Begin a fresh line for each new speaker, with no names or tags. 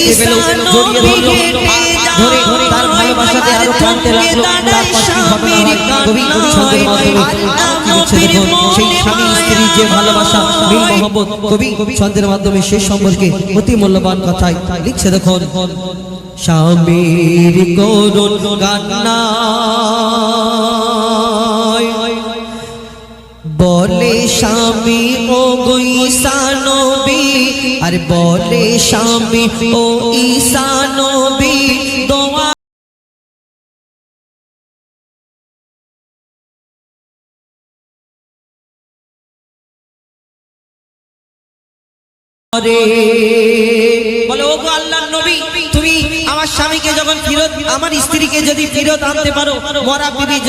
দেখতে পেল, জড়িয়ে ধরলো, ধরে তার ভালোবাসাতে আরো টানতে লাগলো। তারপর কি ঘটনা হয় কবি ছন্দের মাধ্যমে লিখছে দেখুন। সেই স্বামী স্ত্রীর যে ভালোবাসা মিল মহব্বত কবি ছন্দের মাধ্যমে সেই সম্পর্কে অতি মূল্যবান কথাই লিখছে দেখুন। স্বামীর করুণ কান্নায় বলে স্বামী ও গো ঈসা নবী, আর বলে স্বামী ও ঈসা নবী দোয়া বলে ও গো আল্লাহর নবী, তুমি আমার স্বামীকে যখন ফিরত, আমার স্ত্রীকে যদি ফিরত আনতে পারো, মরা বিবি